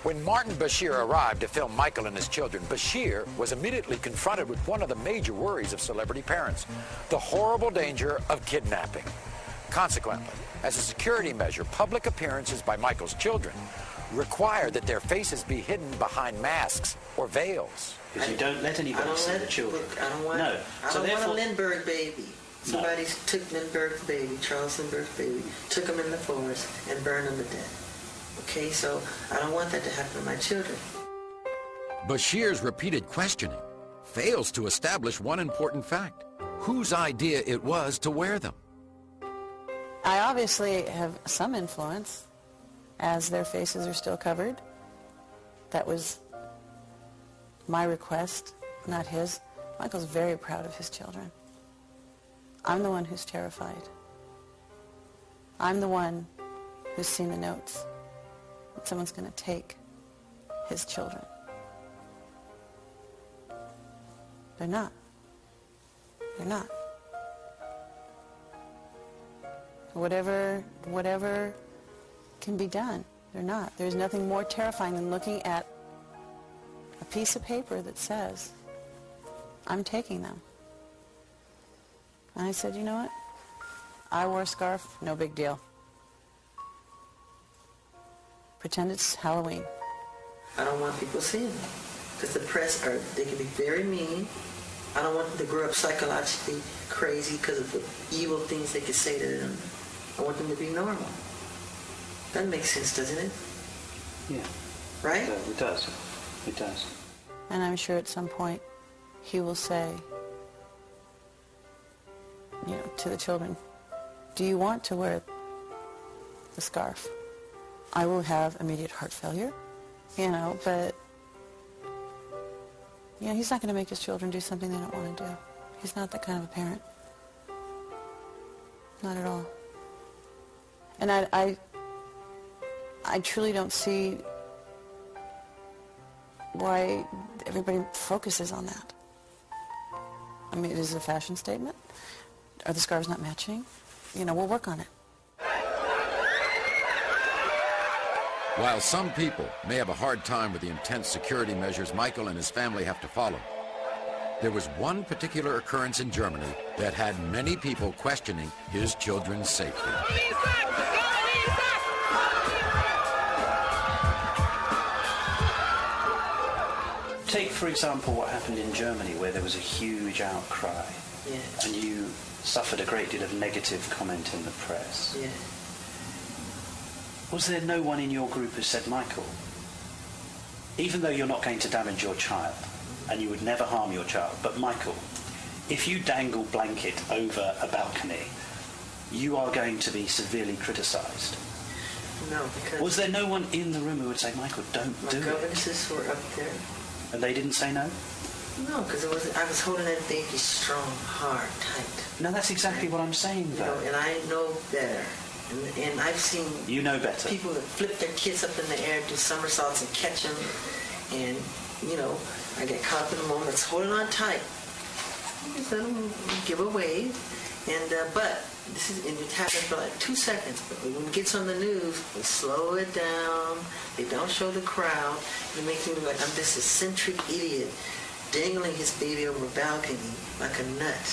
When Mártin Basír arrived to film Michael and his children, Basír was immediately confronted with one of the major worries of celebrity parents, the horrible danger of kidnapping. Consequently, as a security measure, public appearances by Michael's children require that their faces be hidden behind masks or veils. Because you don't let anybody see the children. I don't want, no. I don't want a Lindbergh baby. Somebody took Lindbergh's baby, Charles Lindbergh's baby, took him in the forest and burned him to death. Okay, so I don't want that to happen to my children. Bashir's repeated questioning fails to establish one important fact: whose idea it was to wear them. I obviously have some influence, as their faces are still covered. That was my request, not his. Michael's very proud of his children. I'm the one who's terrified. I'm the one who's seen the notes that someone's going to take his children. They're not. They're not. Whatever can be done, they're not. There's nothing more terrifying than looking at a piece of paper that says, I'm taking them. And I said, you know what? I wore a scarf, no big deal. Pretend it's Halloween. I don't want people seeing them. Because the press, they can be very mean. I don't want them to grow up psychologically crazy because of the evil things they can say to them. I want them to be normal. That makes sense, doesn't it? Yeah. Right? It does. It does. And I'm sure at some point he will say, you know, to the children, do you want to wear the scarf? I will have immediate heart failure, you know, but, you know, he's not going to make his children do something they don't want to do. He's not that kind of a parent. Not at all. And I truly don't see why everybody focuses on that. I mean, it is a fashion statement. Are the scarves not matching? You know, we'll work on it. While some people may have a hard time with the intense security measures Michael and his family have to follow, there was one particular occurrence in Germany that had many people questioning his children's safety. Take, for example, what happened in Germany, where there was a huge outcry. Yeah. And you suffered a great deal of negative comment in the press. Yeah. Was there no one in your group who said, Michael, even though you're not going to damage your child, and you would never harm your child, but Michael, if you dangle blanket over a balcony, you are going to be severely criticised? No, because... Was there no one in the room who would say, Michael, don't do it? My governesses were up there. And they didn't say no? No, because I was holding that baby strong, hard, tight. No, that's exactly what I'm saying, though. You know, and I know better. And I've seen... You know better. People that flip their kids up in the air, do somersaults and catch them. And, you know, I get caught up in the moment. It's holding on tight. Just let them give a wave. And, but, and it happens for like 2 seconds. But when it gets on the news, they slow it down. They don't show the crowd. They make me look like I'm this eccentric idiot dangling his baby over a balcony like a nut.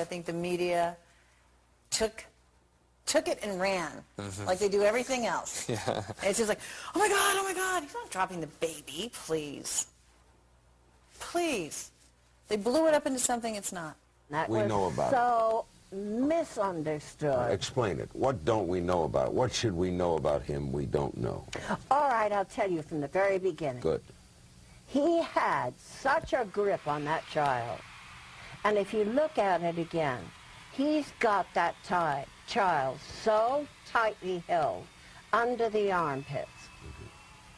I think the media took it and ran, like they do everything else. Yeah. And it's just like, oh my God, he's not dropping the baby, please. Please. They blew it up into something it's not. That We was know about so misunderstood. Explain it. What don't we know about it? What should we know about him we don't know? All right, I'll tell you from the very beginning. Good. He had such a grip on that child. And if you look at it again, he's got that child so tightly held under the armpits.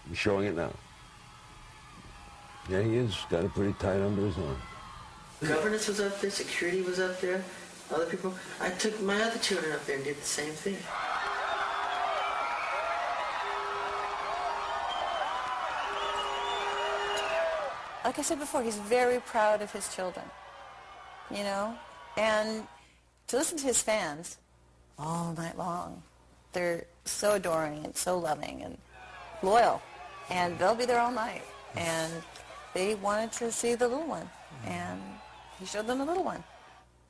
You're showing it now. Yeah, he is. Got it pretty tight under his arm. Governance was up there, security was up there, other people. I took my other children up there and did the same thing. Like I said before, he's very proud of his children, you know? And to listen to his fans all night long, they're so adoring and so loving and loyal. And they'll be there all night. And they wanted to see the little one. And he showed them the little one.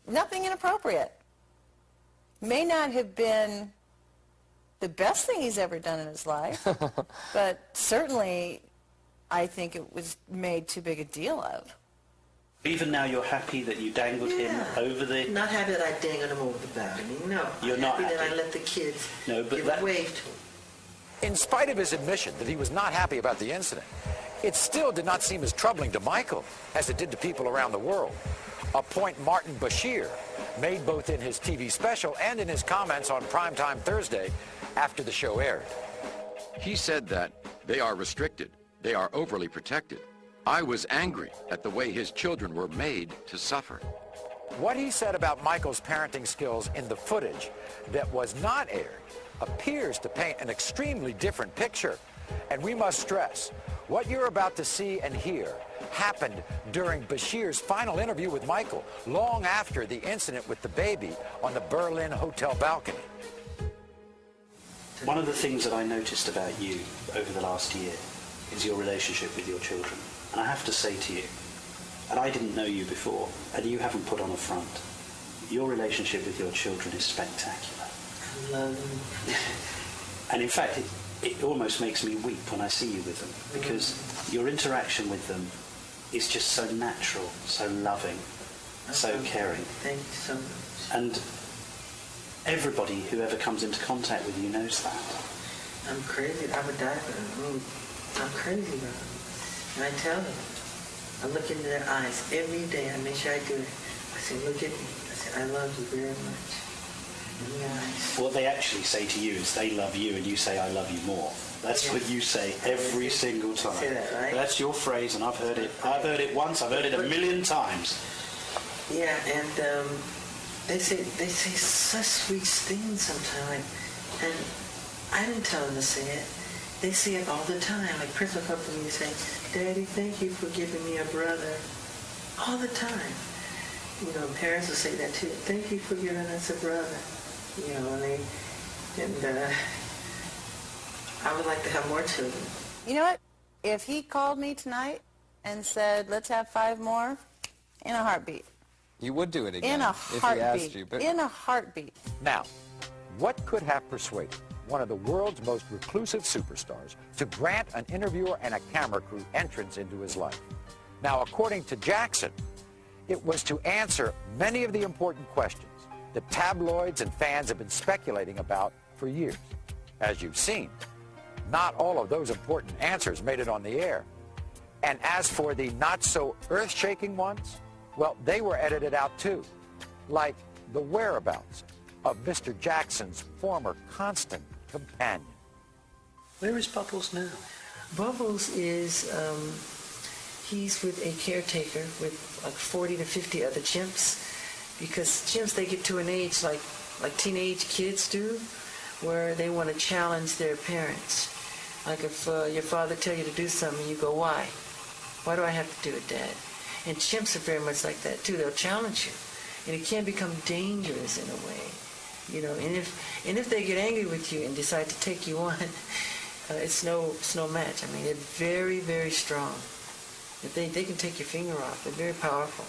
Nothing inappropriate. May not have been the best thing he's ever done in his life, but certainly I think it was made too big a deal of. Even now you're happy that you dangled him over the... Not happy that I dangled him over the balcony, no. You're not happy happy that I let the kids give that... a wave to him. In spite of his admission that he was not happy about the incident, it still did not seem as troubling to Michael as it did to people around the world. A point Mártin Basír made both in his TV special and in his comments on Primetime Thursday after the show aired. He said that they are restricted, they are overly protected. I was angry at the way his children were made to suffer. What he said about Michael's parenting skills in the footage that was not aired appears to paint an extremely different picture. And we must stress, what you're about to see and hear happened during Bashir's final interview with Michael, long after the incident with the baby on the Berlin hotel balcony. One of the things that I noticed about you over the last year is your relationship with your children. And I have to say to you, and I didn't know you before, and you haven't put on a front, your relationship with your children is spectacular. I love them. And in fact, it almost makes me weep when I see you with them, because your interaction with them is just so natural, so loving, so caring. Thank you so much. And everybody who ever comes into contact with you knows that. I'm crazy. I would die for them. I'm crazy about them. And I tell them. I look into their eyes every day. I make sure I do it. I say, look at me. I say, I love you very much. In the eyes. What they actually say to you is they love you and you say, I love you more. That's what you say every single time. Say that, right? That's your phrase, and I've heard it. I've heard it once. I've heard it a million times. Yeah, and they say such sweet things sometimes, and I didn't tell them to say it. They say it all the time. Like Prince will come to me and say, "Daddy, thank you for giving me a brother." All the time. You know, parents will say that too. Thank you for giving us a brother. You know, and I would like to have more children. You know what? If he called me tonight and said, let's have 5 more, in a heartbeat. You would do it again in a if heartbeat. he asked you. But... In a heartbeat. Now, what could have persuaded one of the world's most reclusive superstars to grant an interviewer and a camera crew entrance into his life? Now, according to Jackson, it was to answer many of the important questions that tabloids and fans have been speculating about for years. As you've seen, not all of those important answers made it on the air. And as for the not-so-earth-shaking ones, well, they were edited out too, like the whereabouts of Mr. Jackson's former constant companion. Where is Bubbles now? Bubbles is, he's with a caretaker with like 40 to 50 other chimps, because chimps, they get to an age like teenage kids do, where they want to challenge their parents. Like if your father tell you to do something, you go, why? Why do I have to do it, Dad? And chimps are very much like that too. They'll challenge you, and it can become dangerous in a way, you know. And if they get angry with you and decide to take you on, it's no match. I mean, they're very, very strong. If they can take your finger off. They're very powerful.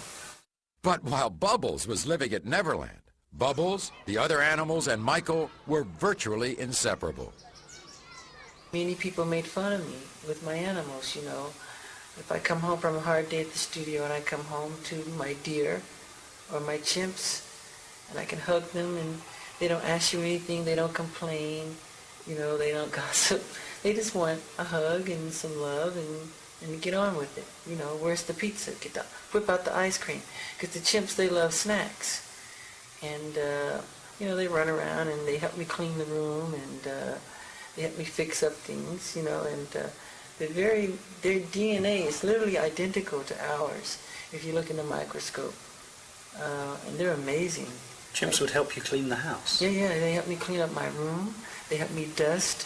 But while Bubbles was living at Neverland, Bubbles, the other animals, and Michael were virtually inseparable. Many people made fun of me with my animals, you know. If I come home from a hard day at the studio and I come home to my deer or my chimps, and I can hug them and they don't ask you anything, they don't complain, you know, they don't gossip. They just want a hug and some love and get on with it. You know, where's the pizza? Whip out the ice cream. Because the chimps, they love snacks. And, you know, they run around and they help me clean the room and they help me fix up things, you know, and their DNA is literally identical to ours if you look in the microscope. And they're amazing. Chimps would help you clean the house. Yeah, they help me clean up my room. They help me dust.